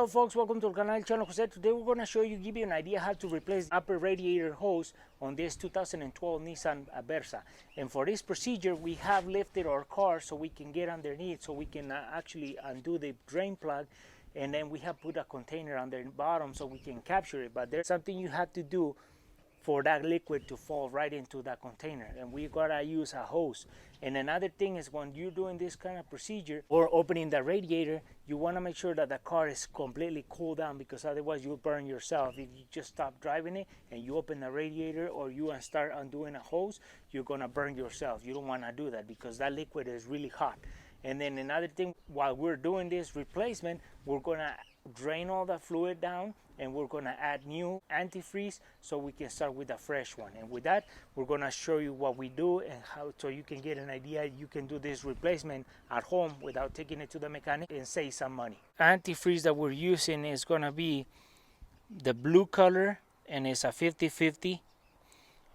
Hello folks, welcome to the channel Jose. Today we're going to show you, give you an idea how to replace the upper radiator hose on this 2012 Nissan Versa. And for this procedure, we have lifted our car so we can get underneath, so we can actually undo the drain plug, and then we have put a container on the bottom so we can capture it. But there's something you have to do for that liquid to fall right into that container, and we gotta use a hose. And another thing is, when you're doing this kind of procedure or opening the radiator, you want to make sure that the car is completely cooled down, because otherwise you'll burn yourself. If you just stop driving it and you open the radiator or you start undoing a hose, you're gonna burn yourself. You don't want to do that because that liquid is really hot. And then another thing, while we're doing this replacement, we're gonna drain all the fluid down, and we're gonna add new antifreeze so we can start with a fresh one. And with that, we're gonna show you what we do and how, so you can get an idea. You can do this replacement at home without taking it to the mechanic and save some money. Antifreeze that we're using is gonna be the blue color, and it's a 50-50.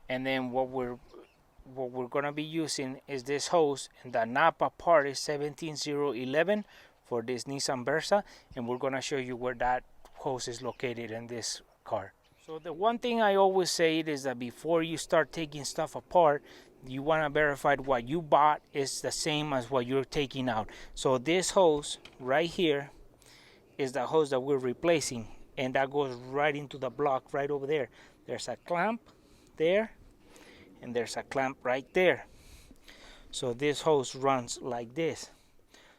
And then what we're gonna be using is this hose, and the Napa part is 17011 for this Nissan Versa, and we're gonna show you where that hose is located in this car. So the one thing I always say is that before you start taking stuff apart, you want to verify what you bought is the same as what you're taking out. So this hose right here is the hose that we're replacing, and that goes right into the block right over there. There's a clamp there, and there's a clamp right there. So this hose runs like this.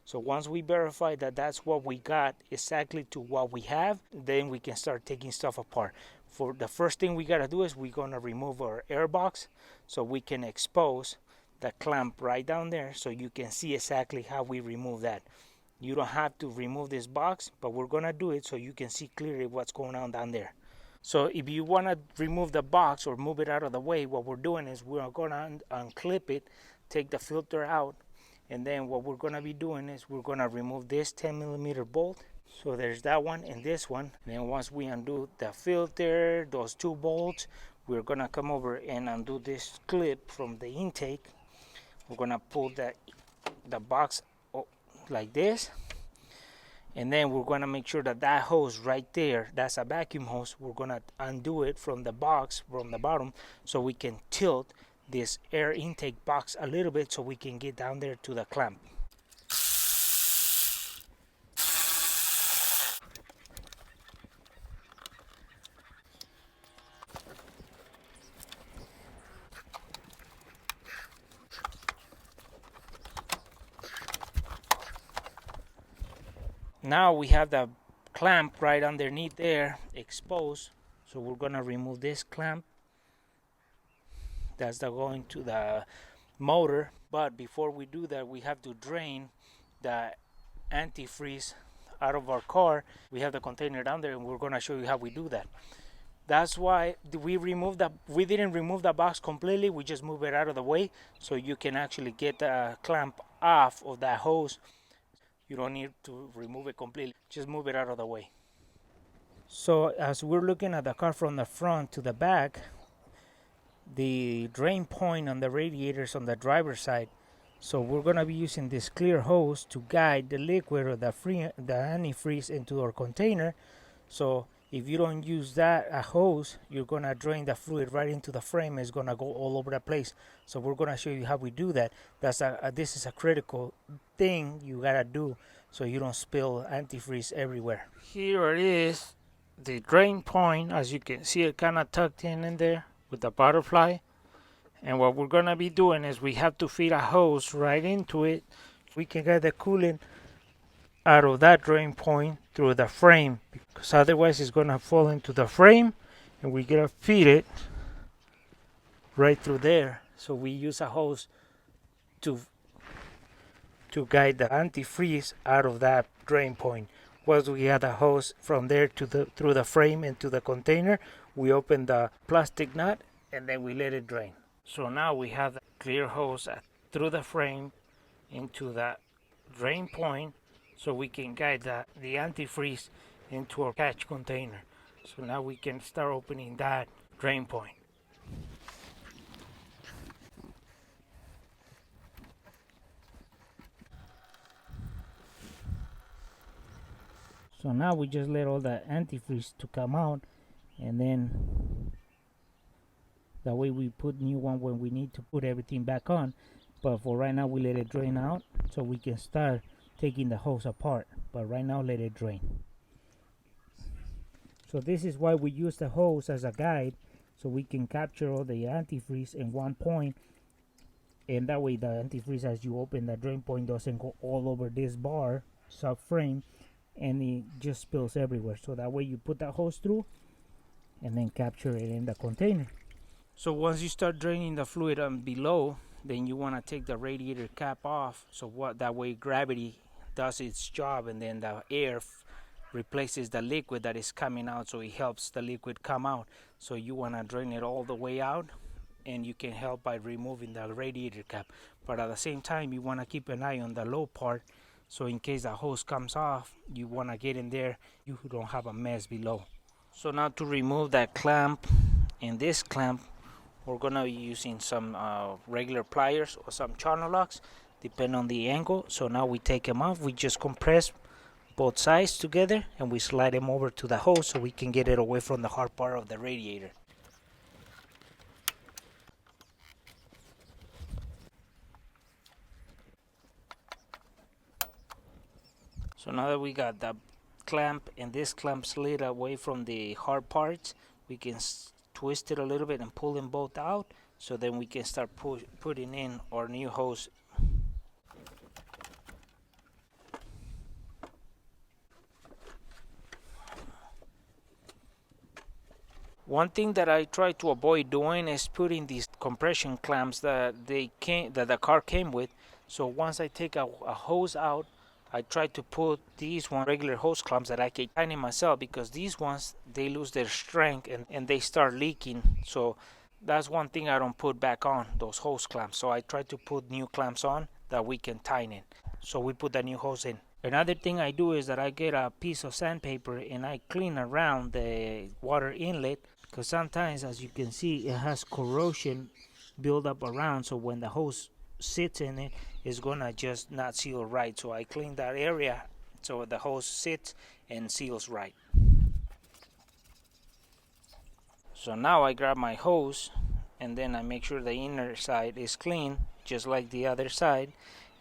So once we verify that that's what we got exactly to what we have, then we can start taking stuff apart. For the first thing we gotta do is we're gonna remove our air box so we can expose the clamp right down there, so you can see exactly how we remove that. You don't have to remove this box, but we're gonna do it so you can see clearly what's going on down there. So if you wanna remove the box or move it out of the way, what we're doing is we're gonna unclip it, take the filter out, and then what we're gonna be doing is we're gonna remove this 10mm bolt. So there's that one and this one. And then once we undo the filter, those two bolts, we're gonna come over and undo this clip from the intake. We're gonna pull the box like this, and then we're gonna make sure that that hose right there, that's a vacuum hose, we're gonna undo it from the box from the bottom, so we can tilt this air intake box a little bit so we can get down there to the clamp. Now we have the clamp right underneath there exposed, so we're gonna remove this clamp. That's going to the motor. But before we do that, we have to drain the antifreeze out of our car. We have the container down there, and we're gonna show you how we do that. That's why we didn't remove the box completely. We just move it out of the way so you can actually get the clamp off of that hose. You don't need to remove it completely, just move it out of the way. So as we're looking at the car from the front to the back, the drain point on the radiators on the driver's side. So we're gonna be using this clear hose to guide the liquid or the antifreeze into our container. So if you don't use that hose, you're gonna drain the fluid right into the frame. It's gonna go all over the place. So we're gonna show you how we do that. This is a critical thing you gotta do so you don't spill antifreeze everywhere. Here it is, the drain point. As you can see, it kind of tucked in there with the butterfly. And what we're gonna be doing is we have to feed a hose right into it. We can get the coolant out of that drain point through the frame, because otherwise it's gonna fall into the frame, and we gotta feed it right through there. So we use a hose to guide the antifreeze out of that drain point. Once we had a hose from there through the frame into the container, we open the plastic nut and then we let it drain. So now we have the clear hose through the frame into the drain point, so we can guide the antifreeze into our catch container. So now we can start opening that drain point. So now we just let all the antifreeze to come out, and then that way we put new one when we need to put everything back on. But for right now we let it drain out so we can start taking the hose apart. But right now let it drain. So this is why we use the hose as a guide, so we can capture all the antifreeze in one point, and that way the antifreeze, as you open the drain point, doesn't go all over this bar subframe and it just spills everywhere. So that way you put that hose through and then capture it in the container. So once you start draining the fluid below, then you want to take the radiator cap off, so that way gravity does its job, and then the air replaces the liquid that is coming out, so it helps the liquid come out. So you want to drain it all the way out, and you can help by removing the radiator cap. But at the same time, you want to keep an eye on the low part, so in case the hose comes off, you want to get in there, you don't have a mess below. So now to remove that clamp and this clamp, we're gonna be using some regular pliers or some channel locks, depending on the angle. So now we take them off, we just compress both sides together and we slide them over to the hose so we can get it away from the hard part of the radiator. So now that we got the clamp and this clamp slid away from the hard parts, we can twist it a little bit and pull them both out, so then we can start putting in our new hose. One thing that I try to avoid doing is putting these compression clamps that the car came with. So once I take a hose out, I try to put these regular hose clamps that I can tighten myself, because these ones, they lose their strength and they start leaking. So that's one thing I don't put back on, those hose clamps. So I try to put new clamps on that we can tighten. So we put the new hose in. Another thing I do is that I get a piece of sandpaper and I clean around the water inlet, because sometimes, as you can see, it has corrosion build up around. So when the hose sits in it, it's gonna just not seal right. So I clean that area so the hose sits and seals right. So now I grab my hose and then I make sure the inner side is clean, just like the other side.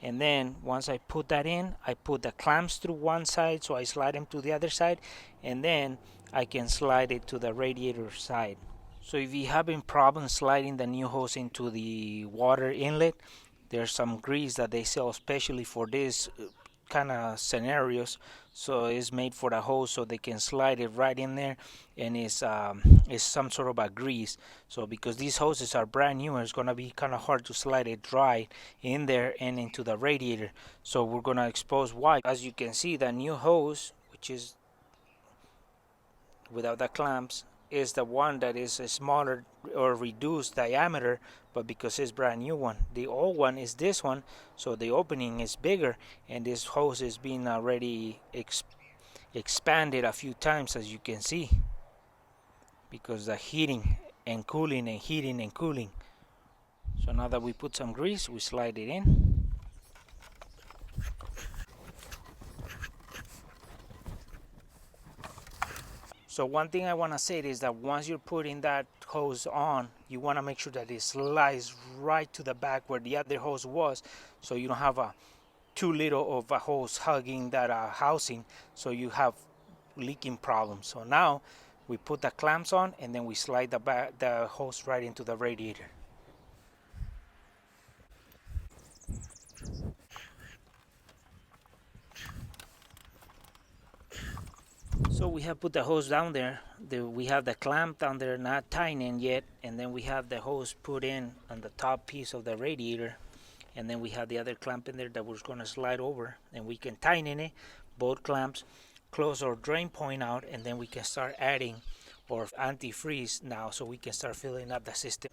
And then once I put that in, I put the clamps through one side, so I slide them to the other side, and then I can slide it to the radiator side. So if you're having problems sliding the new hose into the water inlet, there's some grease that they sell especially for this kind of scenarios. So it's made for the hose, so they can slide it right in there, and it's some sort of a grease. So because these hoses are brand new, it's gonna be kind of hard to slide it dry in there and into the radiator. So we're gonna expose why. As you can see, the new hose, which is without the clamps, is the one that is a smaller or reduced diameter, but because it's brand new one. The old one is this one, so the opening is bigger, and this hose is being already expanded a few times, as you can see, because the heating and cooling and heating and cooling. So now that we put some grease, we slide it in. So one thing I want to say is that once you're putting that hose on, you want to make sure that it slides right to the back where the other hose was, so you don't have too little of a hose hugging that housing, so you have leaking problems. So now we put the clamps on, and then we slide the hose right into the radiator. So we have put the hose down there. We have the clamp down there, not tightening yet, and then we have the hose put in on the top piece of the radiator, and then we have the other clamp in there that we're going to slide over, and we can tighten it, both clamps, close our drain point out, and then we can start adding our antifreeze now, so we can start filling up the system.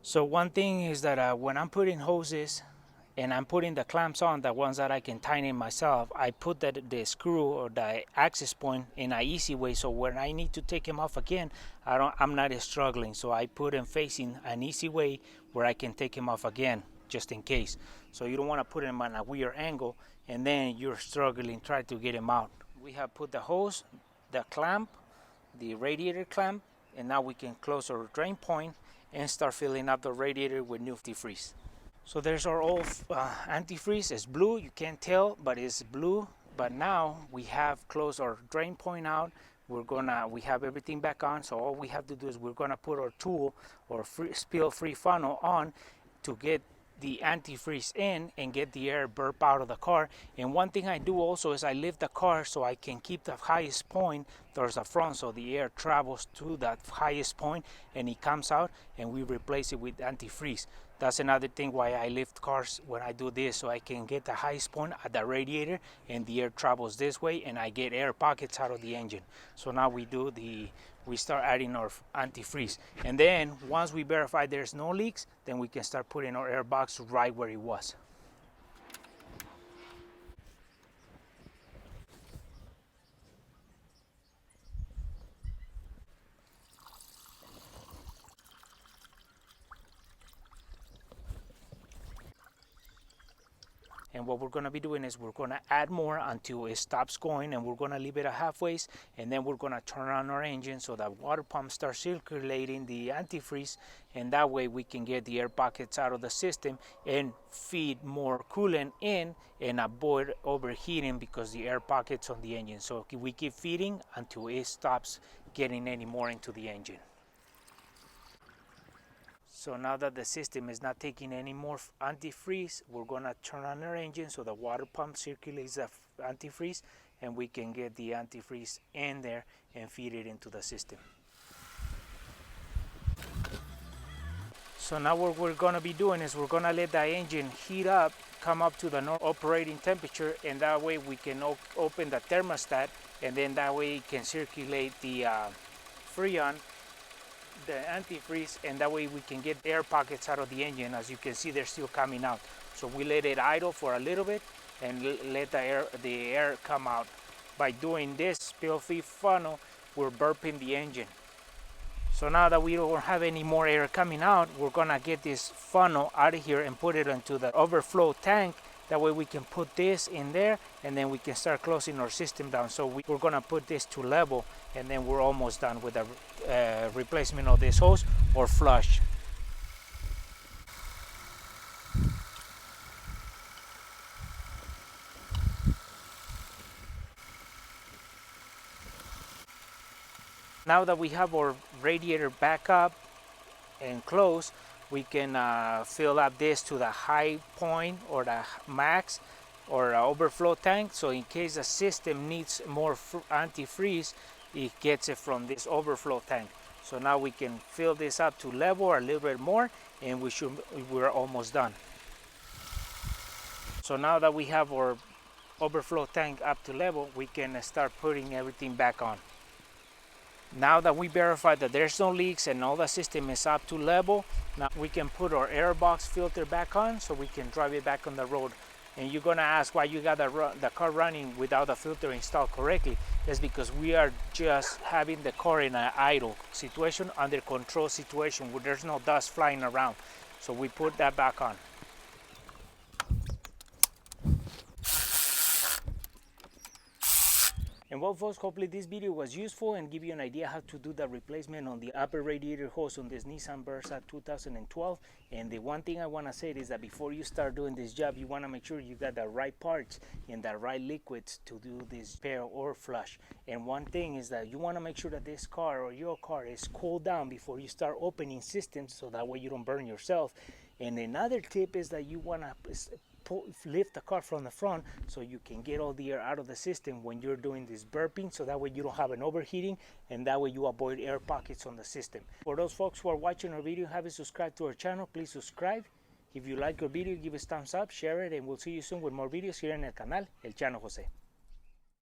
So one thing is that when I'm putting hoses and I'm putting the clamps on, the ones that I can tighten myself, I put the screw or the access point in an easy way, so when I need to take them off again, I'm not struggling. So I put them facing an easy way where I can take them off again, just in case. So you don't want to put them on a weird angle, and then you're struggling trying to get them out. We have put the hose, the clamp, the radiator clamp, and now we can close our drain point and start filling up the radiator with new antifreeze. So there's our old antifreeze. It's blue, you can't tell, but it's blue. But now we have closed our drain point out. We have everything back on, so all we have to do is we're gonna put our tool or spill-free funnel on to get the antifreeze in and get the air burp out of the car. And one thing I do also is I lift the car so I can keep the highest point towards the front, so the air travels to that highest point and it comes out, and we replace it with antifreeze. That's another thing why I lift cars when I do this, so I can get the highest point at the radiator and the air travels this way and I get air pockets out of the engine. So now we start adding our antifreeze, and then once we verify there's no leaks, then we can start putting our air box right where it was. And what we're going to be doing is we're going to add more until it stops going, and we're going to leave it at halfway, and then we're going to turn on our engine so that water pump starts circulating the antifreeze, and that way we can get the air pockets out of the system and feed more coolant in and avoid overheating because the air pockets on the engine. So we keep feeding until it stops getting any more into the engine. So now that the system is not taking any more antifreeze, we're going to turn on our engine so the water pump circulates the antifreeze, and we can get the antifreeze in there and feed it into the system. So now what we're going to be doing is we're going to let the engine heat up, come up to the normal operating temperature, and that way we can open the thermostat, and then that way it can circulate the Freon, the antifreeze, and that way we can get air pockets out of the engine. As you can see, they're still coming out. So we let it idle for a little bit and let the air come out. By doing this spill-free funnel, we're burping the engine. So now that we don't have any more air coming out, we're gonna get this funnel out of here and put it into the overflow tank. That way we can put this in there, and then we can start closing our system down. So we're gonna put this to level, and then we're almost done with the replacement of this hose or flush. Now that we have our radiator back up and closed, we can fill up this to the high point or the max or overflow tank. So in case the system needs more antifreeze, it gets it from this overflow tank. So now we can fill this up to level or a little bit more, and we're almost done. So now that we have our overflow tank up to level, we can start putting everything back on. Now that we verified that there's no leaks and all the system is up to level, now we can put our air box filter back on so we can drive it back on the road. And you're gonna ask why you got the car running without the filter installed correctly. That's because we are just having the car in an idle situation, under control situation, where there's no dust flying around. So we put that back on. And well, folks, hopefully this video was useful and give you an idea how to do the replacement on the upper radiator hose on this Nissan Versa 2012. And the one thing I want to say is that before you start doing this job, you want to make sure you got the right parts and the right liquids to do this repair or flush. And one thing is that you want to make sure that this car or your car is cooled down before you start opening systems, so that way you don't burn yourself. And another tip is that you want to lift the car from the front so you can get all the air out of the system when you're doing this burping, so that way you don't have an overheating, and that way you avoid air pockets on the system. For those folks who are watching our video and haven't subscribed to our channel, please subscribe. If you like our video, give us thumbs up, share it, and we'll see you soon with more videos here en el canal El Chano Jose.